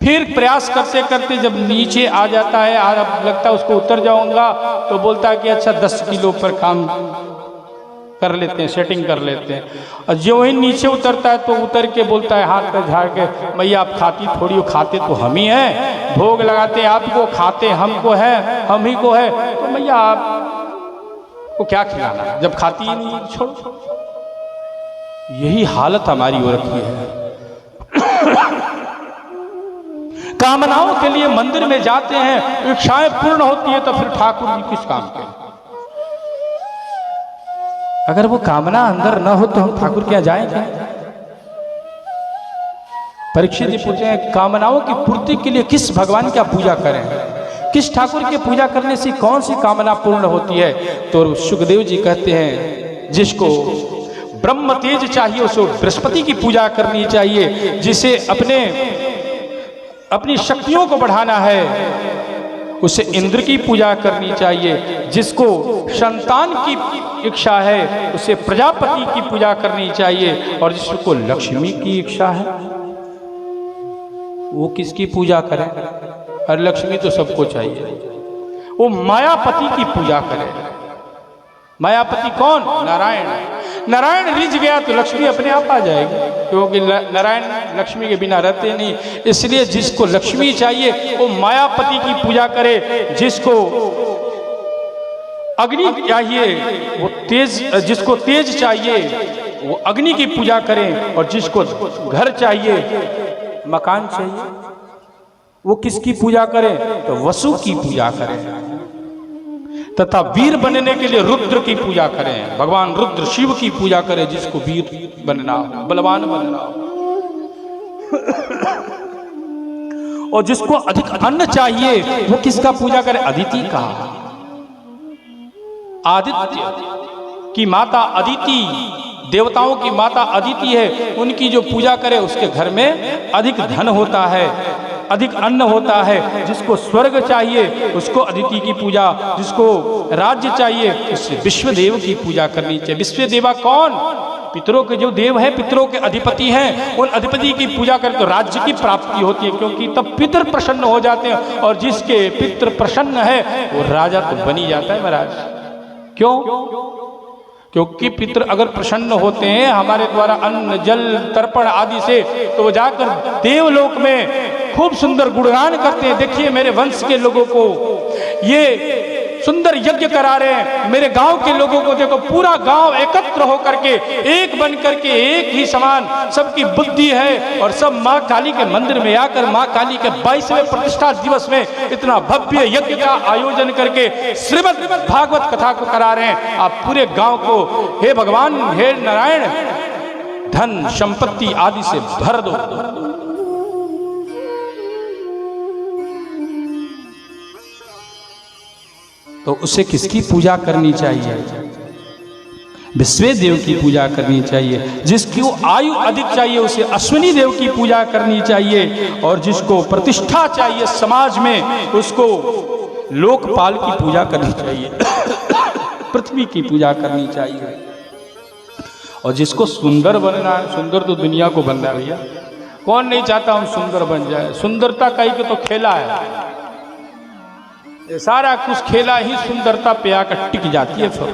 फिर प्रयास करते करते जब नीचे आ जाता है, अब लगता है उसको उतर जाऊंगा, तो बोलता है कि अच्छा 10 किलो पर काम कर लेते हैं, सेटिंग कर लेते हैं। और जो ही नीचे उतरता है तो उतर के बोलता है हाथ पर झाड़ के, मैया आप खाती थोड़ी हो, खाते तो हम ही हैं, भोग लगाते आपको, खाते हमको है, हम ही को है, तो मैया आप को क्या खिलाना जब खाती ही नहीं, छोड़ो। यही हालत हमारी हो रखी है। कामनाओं के लिए मंदिर में जाते हैं, इच्छाएं पूर्ण होती है तो फिर ठाकुर जी किस काम के? अगर वो कामना अंदर न हो तो हम ठाकुर क्या जाएंगे? परीक्षित जी पूछते हैं कामनाओं की पूर्ति के लिए किस भगवान की पूजा करें, किस ठाकुर की पूजा करने से कौन सी कामना पूर्ण होती है? तो सुखदेव जी कहते हैं जिसको ब्रह्म तेज चाहिए उसे बृहस्पति की पूजा करनी चाहिए। जिसे अपनी शक्तियों को बढ़ाना है उसे इंद्र की पूजा करनी चाहिए। जिसको संतान की इच्छा है उसे प्रजापति की पूजा करनी चाहिए। और जिसको लक्ष्मी की इच्छा है वो किसकी पूजा करें? और लक्ष्मी तो सबको चाहिए, वो मायापति की पूजा करें। मायापति कौन? नारायण। नारायण रिझ गया तो लक्ष्मी अपने आप आ जाएगी, क्योंकि नारायण लक्ष्मी के बिना रहते नहीं। इसलिए जिसको लक्ष्मी चाहिए वो मायापति की पूजा करे। जिसको अग्नि चाहिए वो जिसको तेज चाहिए वो अग्नि की पूजा करें। और जिसको घर चाहिए, मकान चाहिए, वो किसकी पूजा करें? तो वसु की पूजा करें। तथा वीर बनने के लिए रुद्र की पूजा करें। भगवान रुद्र शिव की पूजा करें। जिसको वीर बनना हो, बलवान बनना हो। और जिसको अधिक अन्न चाहिए वो किसका पूजा करे? अदिति का। आदित्य की माता अदिति, देवताओं की माता अदिति है, उनकी जो पूजा करे उसके घर में अधिक धन होता है, अधिक अन्न होता है। जिसको स्वर्ग चाहिए उसको अदिति की पूजा, जिसको राज्य चाहिए उससे विश्वदेव की पूजा करनी चाहिए। विश्वदेवा कौन? पितरों के जो देव हैं, पितरों के अधिपति हैं, उन अधिपति की पूजा करें तो राज्य की प्राप्ति होती है, क्योंकि तब पितर प्रसन्न हो जाते हैं। और जिसके पितर प्रसन्न है वो राजा तो बनी जाता है महाराज। क्यों? क्योंकि पितर अगर प्रसन्न होते हैं हमारे द्वारा अन्न जल तर्पण आदि से, तो वो जाकर देवलोक में खूब सुंदर गुणगान करते हैं। देखिए मेरे वंश के लोगों को ये सुंदर यज्ञ करा रहे हैं, मेरे गांव के लोगों को देखो, पूरा गांव एकत्र होकर के एक बन करके एक ही समान सबकी बुद्धि है। और सब माँ काली के मंदिर में आकर माँ काली के 22वें प्रतिष्ठा दिवस में इतना भव्य यज्ञ का आयोजन करके श्रीमद् भागवत कथा को करा रहे हैं। आप पूरे गांव को हे भगवान, हे नारायण, धन संपत्ति आदि से भर दो। तो उसे किसकी पूजा करनी चाहिए? विश्वे देव की पूजा करनी चाहिए। जिसकी आयु अधिक चाहिए उसे अश्विनी देव की पूजा करनी चाहिए। और जिसको प्रतिष्ठा चाहिए समाज में उसको लोकपाल की पूजा करनी चाहिए, पृथ्वी की पूजा करनी चाहिए। और जिसको सुंदर बनना है, सुंदर तो दुनिया को बनना है भैया, कौन नहीं चाहता हम सुंदर बन जाए? सुंदरता का ही तो खेला है, ये सारा कुछ खेला ही सुंदरता पे आकर टिक जाती है फिर।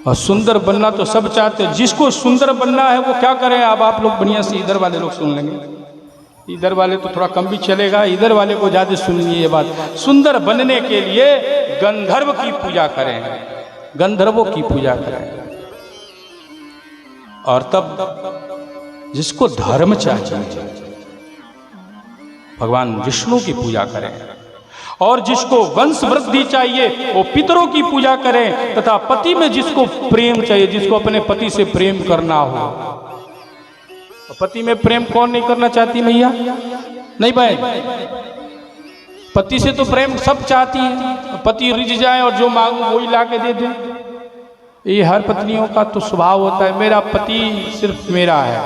और सुंदर बनना तो सब चाहते हैं। जिसको सुंदर बनना है वो क्या करें? अब आप लोग बढ़िया से इधर वाले लोग सुन लेंगे, इधर वाले तो थोड़ा कम भी चलेगा, इधर वाले को ज्यादा सुनिए ये बात। सुंदर बनने के लिए गंधर्व की पूजा करें, गंधर्वों की पूजा करें। और तब जिसको धर्म चाहिए भगवान विष्णु की पूजा करें। और जिसको वंश वृद्धि चाहिए वो पितरों की पूजा करें। तथा पति में जिसको प्रेम चाहिए, जिसको अपने पति से प्रेम करना हो। पति में प्रेम कौन नहीं करना चाहती मैया? नहीं भाई, पति से तो प्रेम सब चाहती है। पति रिझ जाए और जो मांगू वही ला के दे दे, ये हर पत्नियों का तो स्वभाव होता है। मेरा पति सिर्फ मेरा है,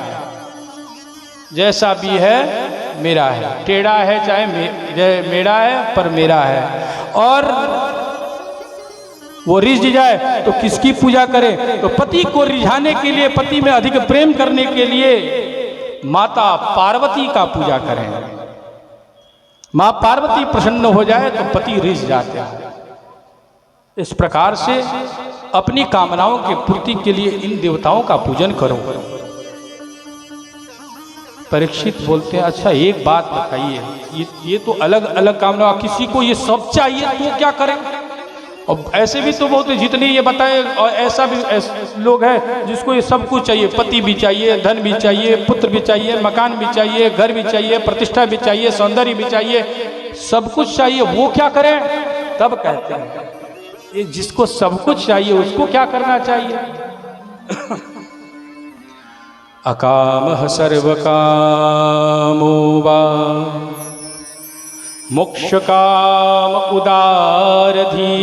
जैसा भी है मेरा है, टेढ़ा है चाहे मेरा है पर मेरा है। और वो रिझ जाए तो किसकी पूजा करें? तो पति को रिझाने के लिए, पति में अधिक प्रेम करने के लिए माता पार्वती का पूजा करें। माँ पार्वती प्रसन्न हो जाए तो पति रिझ जाते हैं। इस प्रकार से अपनी कामनाओं के पूर्ति के लिए इन देवताओं का पूजन करो। परीक्षित बोलते हैं अच्छा एक बात बताइए, ये तो अलग अलग कामना, किसी को ये सब चाहिए तो क्या करें? और ऐसे भी तो बहुत जितने ये बताए, और ऐसा भी लोग हैं जिसको ये सब कुछ चाहिए, पति भी चाहिए, धन भी चाहिए, पुत्र भी चाहिए, मकान भी चाहिए, घर भी चाहिए, प्रतिष्ठा भी चाहिए, सौंदर्य भी चाहिए, सब कुछ चाहिए, वो क्या करें? तब कहते हैं ये जिसको सब कुछ चाहिए उसको क्या करना चाहिए? अकामः सर्वकामो वा मोक्षकाम उदारधी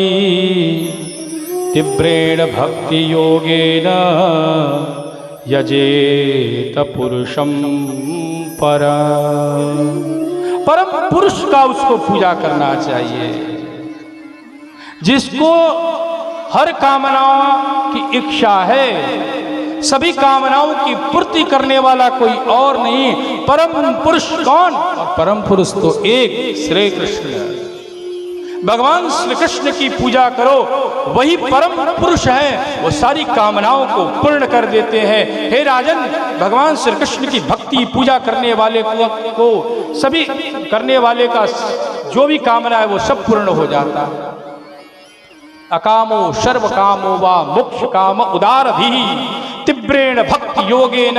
तीव्रेण भक्ति योगेन यजेत पुरुषम परम पुरुष का उसको पूजा करना चाहिए, जिसको हर कामनाओं की इच्छा है, सभी कामनाओं की पूर्ति करने वाला कोई और नहीं। परम पुरुष कौन? और परम पुरुष तो एक श्री कृष्ण। भगवान श्री कृष्ण की पूजा करो, वही परम पुरुष है, वो सारी कामनाओं को पूर्ण कर देते हैं। हे राजन, भगवान श्री कृष्ण की भक्ति पूजा करने वाले को सभी करने वाले का जो भी कामना है वो सब पूर्ण हो जाता है। अकामो सर्व कामो वा मोक्ष काम उदारधि तीव्रेण भक्ति योगेन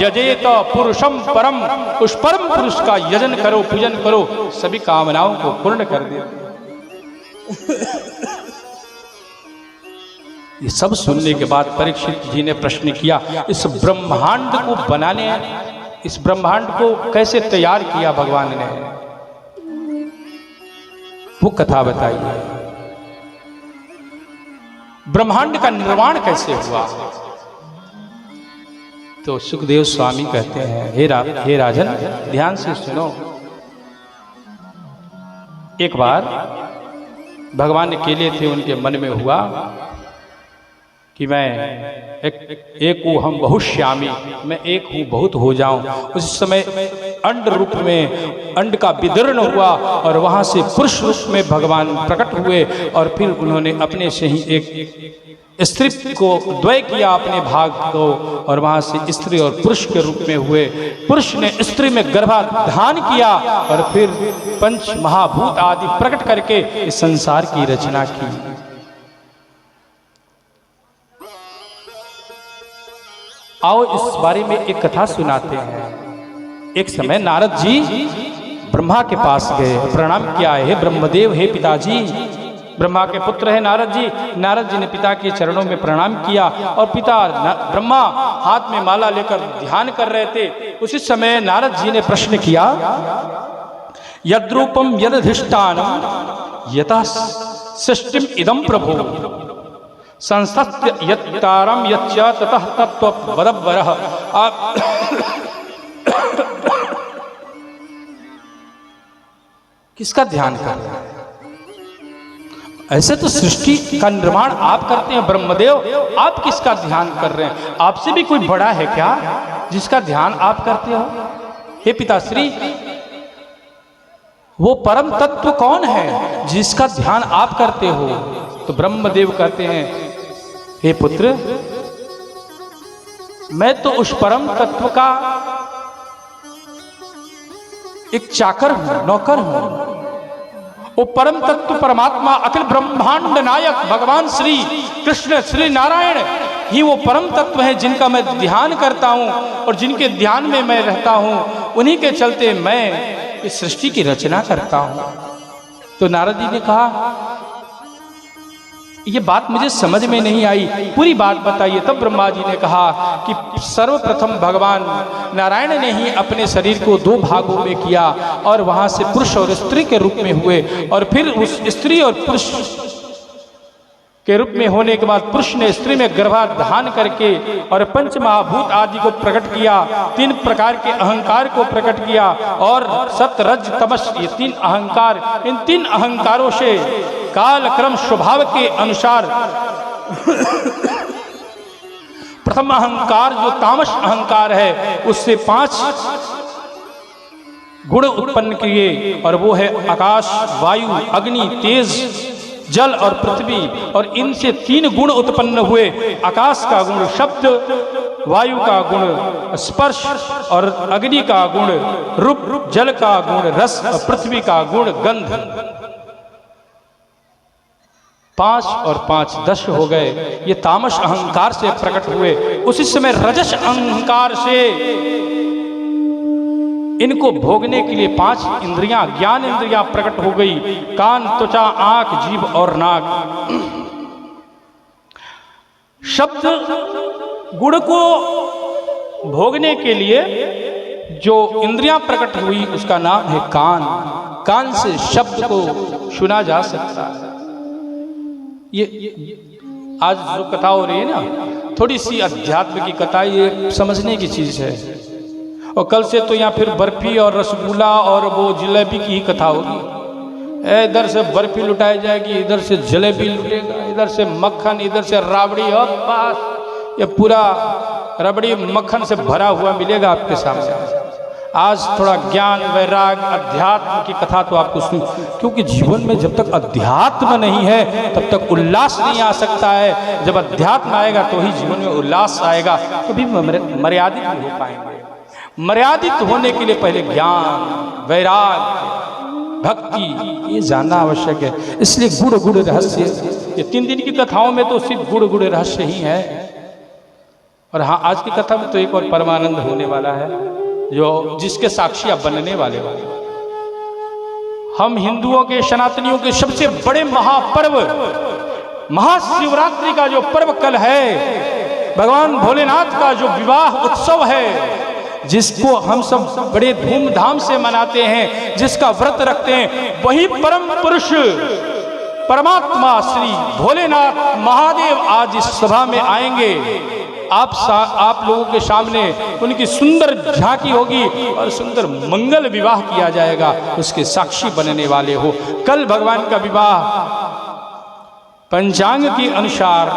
यजेत पुरुषम परम। उस परम पुरुष का यजन करो, पूजन करो, सभी कामनाओं को पूर्ण कर देते। ये सब सुनने के बाद परीक्षित जी ने प्रश्न किया, इस ब्रह्मांड को बनाने, इस ब्रह्मांड को कैसे तैयार किया भगवान ने? वो कथा बताइए, ब्रह्मांड का निर्माण कैसे हुआ? तो सुखदेव स्वामी कहते हैं, हे राजन, ध्यान से सुनो। एक बार भगवान अकेले थे, उनके मन में हुआ कि मैं एक हूँ, हम बहुश्यामी, मैं एक हूँ बहुत हो जाऊं। उस समय अंड रूप में अंड का विदर्ण हुआ और वहां से पुरुष रूप में भगवान प्रकट हुए और फिर उन्होंने अपने से ही एक स्त्री को द्वय किया, अपने भाग को, और वहां से स्त्री और पुरुष के रूप में हुए। पुरुष ने स्त्री में गर्भाधान किया और फिर पंच महाभूत आदि प्रकट करके इस संसार की रचना की। आओ इस बारे में एक कथा सुनाते हैं। एक समय नारद जी ब्रह्मा के पास गए, प्रणाम किया, हे ब्रह्मदेव, हे पिताजी। ब्रह्मा के पुत्र है नारद जी। नारद जी ने पिता के चरणों में प्रणाम किया और पिता ब्रह्मा हाथ में माला लेकर ध्यान कर रहे थे। उसी समय नारद जी ने प्रश्न किया, यद्रूपम यदधिष्ठानम यतः सृष्टिम इदं प्रभो संस्थत्य यत्तारम यच्च ततः तत्त्व वदव्वरः। आप किसका ध्यान कर रहे हैं? ऐसे तो सृष्टि का निर्माण आप करते हैं ब्रह्मदेव, आप किसका ध्यान कर रहे हैं? आपसे भी कोई बड़ा है क्या जिसका ध्यान आप करते हो? हे पिताश्री, वो परम तत्व कौन है जिसका ध्यान आप करते हो? तो ब्रह्मदेव कहते हैं, हे पुत्र, मैं तो उस परम तत्व का एक चाकर हूं, नौकर हूं। वो परम तत्व परमात्मा अखिल ब्रह्मांड नायक भगवान श्री कृष्ण श्री नारायण ही वो परम तत्व है जिनका मैं ध्यान करता हूं और जिनके ध्यान में मैं रहता हूं। उन्हीं के चलते मैं इस सृष्टि की रचना करता हूं। तो नारद जी ने कहा, ये बात मुझे समझ में नहीं आई, पूरी बात बताइए। तब ब्रह्मा जी ने कहा कि सर्वप्रथम भगवान नारायण ने ही अपने शरीर को दो भागों में किया और वहां से पुरुष और स्त्री के रूप में हुए, और फिर उस स्त्री और पुरुष के रूप में होने के बाद पुरुष ने स्त्री में गर्भाधान करके और पंच महाभूत आदि को प्रकट किया, तीन प्रकार के अहंकार को प्रकट किया, और सत रज तमस ये तीन अहंकार, इन तीन अहंकारों से काल क्रम स्वभाव के अनुसार प्रथम अहंकार जो तामस अहंकार है उससे 5 गुण उत्पन्न किए, और वो है आकाश, वायु, अग्नि, तेज, जल और पृथ्वी। और इनसे 3 गुण उत्पन्न हुए, आकाश का गुण शब्द, वायु का गुण स्पर्श, और अग्नि का गुण रूप, जल का गुण रस, और पृथ्वी का गुण गंध। 5 और 5 10 हो गए। ये तामस अहंकार से प्रकट हुए। उसी समय रजस अहंकार से इनको भोगने के लिए 5 इंद्रियां, ज्ञान इंद्रियां प्रकट हो गई, कान, त्वचा, आंख, जीभ और नाक। शब्द गुण को भोगने के लिए जो इंद्रियां प्रकट हुई उसका नाम है कान। कान से शब्द को सुना जा सकता है। ये आज जो कथा हो रही है ना, थोड़ी सी अध्यात्म की कथा, ये समझने की चीज़ है। और कल से तो यहाँ फिर बर्फी और रसगुल्ला और वो जलेबी की ही कथा होगी। इधर से बर्फी लुटाई जाएगी, इधर से जलेबी लुटेगा, इधर से मक्खन, इधर से राबड़ी, और पास ये पूरा रबड़ी मक्खन से भरा हुआ मिलेगा आपके सामने। आज थोड़ा ज्ञान, वैराग, अध्यात्म की कथा तो आपको सुन, क्योंकि जीवन में जब तक अध्यात्म नहीं है तब तक उल्लास नहीं आ सकता है। जब अध्यात्म आएगा तो ही जीवन में उल्लास आएगा, कभी मर्यादित नहीं हो पाएंगे। मर्यादित होने के लिए पहले ज्ञान, वैराग, भक्ति ये जानना आवश्यक है। इसलिए गुड़ गुड़ रहस्य, ये 3 दिन की कथाओं में तो सिर्फ गुड़ गुड़ रहस्य ही है। और हाँ, आज की कथा में तो एक और परमानंद होने वाला है, जो जिसके साक्षी आप बनने वाले हो। हम हिंदुओं के, सनातनियों के सबसे बड़े महापर्व महाशिवरात्रि का जो पर्व कल है, भगवान भोलेनाथ का जो विवाह उत्सव है, जिसको हम सब बड़े धूमधाम से मनाते हैं, जिसका व्रत रखते हैं, वही परम पुरुष परमात्मा श्री भोलेनाथ महादेव आज इस सभा में आएंगे। आप लोगों के सामने उनकी सुंदर झांकी होगी और सुंदर मंगल विवाह किया जाएगा। उसके साक्षी बनने वाले हो। कल भगवान का विवाह पंचांग के अनुसार,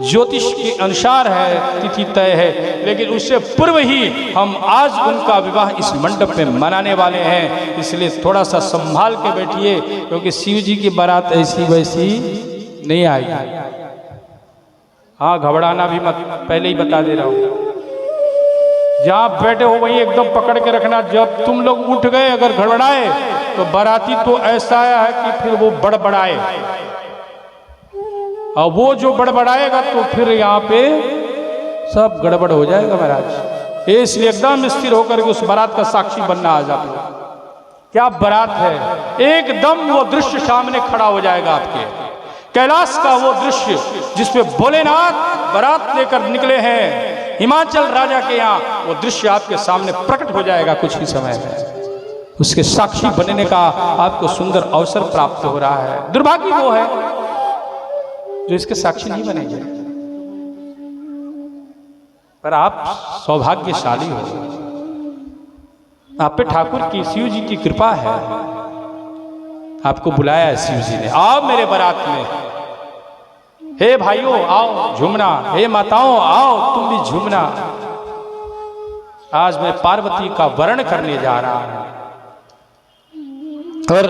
ज्योतिष के अनुसार है, तिथि तय है, लेकिन उससे पूर्व ही हम आज उनका विवाह इस मंडप में मनाने वाले हैं। इसलिए थोड़ा सा संभाल के बैठिए, क्योंकि शिव जी की बारात ऐसी वैसी नहीं आएगी। हाँ, घबराना भी मत, पहले ही बता दे रहा हूँ। जहाँ बैठे हो वहीं एकदम पकड़ के रखना। जब तुम लोग उठ गए अगर घबराए तो बाराती तो ऐसा है कि फिर वो बड़बड़ाए, और वो जो बड़बड़ाएगा तो फिर यहाँ पे सब गड़बड़ हो जाएगा महाराज। इसलिए एकदम स्थिर होकर के उस बारात का साक्षी बनना आज आप लोग। क्या बारात है, एकदम वो दृश्य सामने खड़ा हो जाएगा आपके। कैलाश का वो दृश्य जिसपे भोलेनाथ बारात लेकर निकले हैं हिमाचल राजा के यहाँ, वो दृश्य आपके सामने प्रकट हो जाएगा कुछ ही समय में। उसके साक्षी बनने का आपको सुंदर अवसर प्राप्त हो रहा है। दुर्भाग्य वो है जो इसके साक्षी नहीं बनेंगे, पर आप सौभाग्यशाली हो। आप पे ठाकुर की, शिव जी की कृपा है। आपको बुलाया है शिव जी ने, आओ मेरे बारात में। हे भाइयों आओ झूमना, हे माताओं आओ तुम भी झूमना। आज मैं पार्वती का वर्ण करने जा रहा हूं। और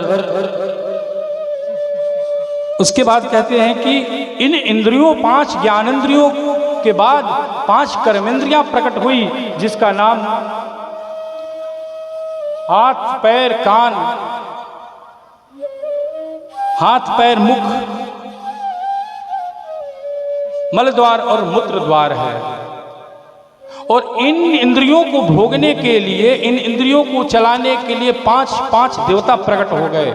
उसके बाद कहते हैं कि इन इंद्रियों, 5 ज्ञानेंद्रियों के बाद 5 कर्मेंद्रियां प्रकट हुई, जिसका नाम हाथ, पैर, कान, हाथ, पैर, मुख, मल द्वार और मूत्र द्वार है। और इन इंद्रियों को भोगने के लिए, इन इंद्रियों को चलाने के लिए 5 देवता प्रकट हो गए।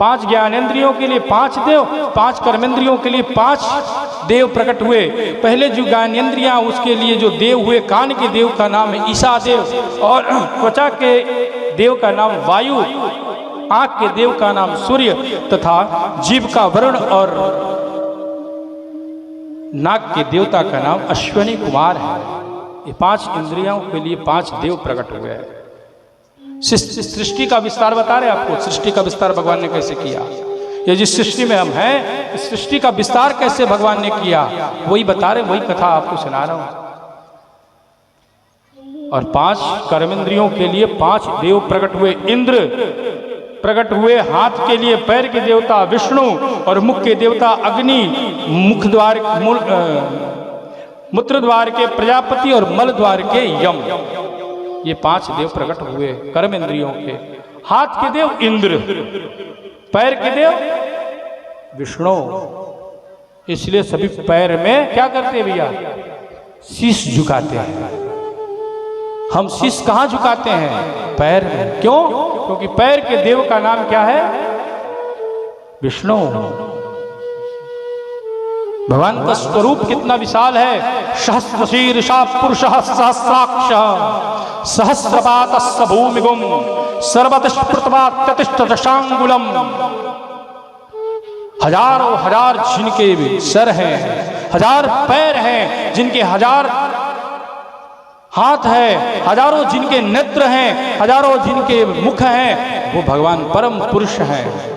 5 ज्ञानेंद्रियों के लिए 5 देव, 5 कर्मेंद्रियों के लिए 5 देव प्रकट हुए। पहले जो ज्ञानेंद्रियां, उसके लिए जो देव हुए, कान के देव का नाम है ईशा देव, और त्वचा के देव का नाम वायु, आंख के देव का नाम सूर्य, तथा जीव का वरुण और नाक के देवता का नाम अश्विनी कुमार है। ये 5 इंद्रियों के लिए 5 देव प्रकट हुए हैं। सृष्टि का विस्तार बता रहे आपको, सृष्टि का विस्तार भगवान ने कैसे किया। ये जिस सृष्टि में हम हैं, इस सृष्टि का विस्तार कैसे भगवान ने किया, वही बता रहे, वही कथा आपको सुना रहा हूं। और 5 कर्मेंद्रियों के लिए 5 देव प्रकट हुए। इंद्र प्रकट हुए, हाथ के लिए पैर के देवता विष्णु, और मुख के देवता अग्नि, मुख द्वार, मूत्र द्वार के प्रजापति, और मल द्वार के यम। ये 5 देव प्रकट हुए कर्मेंद्रियों के। हाथ के देव इंद्र, पैर के देव विष्णु। इसलिए सभी पैर में क्या करते हैं भैया, शीश झुकाते हैं। हम शीश कहाँ झुकाते हैं, पैर में। क्यों? क्योंकि पैर के देव का नाम क्या है, विष्णु। भगवान का स्वरूप कितना विशाल है। सहस्रशीर्षा पुरुषः सहस्राक्ष सहस्रपातस्य भूमिगुं सर्वतः स्फुटवात्यतिष्ठदशांगुलम्। हजारों हजार जिनके सर हैं, हजार पैर हैं, जिनके हजार हाथ है, हजारों जिनके नेत्र हैं, हजारों जिनके मुख हैं, वो भगवान परम पुरुष हैं।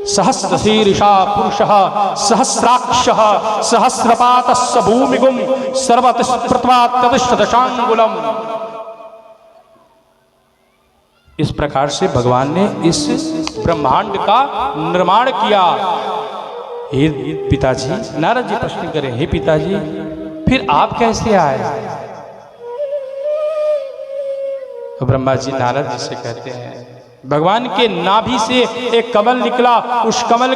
सहस्र शीर्षा पुरुषः सहस्राक्षः सहस्रपातस्य भूमिगुं सर्वतिस्पृत्वात्यतिष्ठदशांगुलम्। इस प्रकार से भगवान ने इस ब्रह्मांड का निर्माण किया। हे पिताजी, नारद जी प्रश्न करें, हे पिताजी फिर आप कैसे आए? तो ब्रह्मा जी नारद जी से कहते हैं, भगवान के नाभि से एक कमल निकला, उस कमल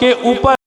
के ऊपर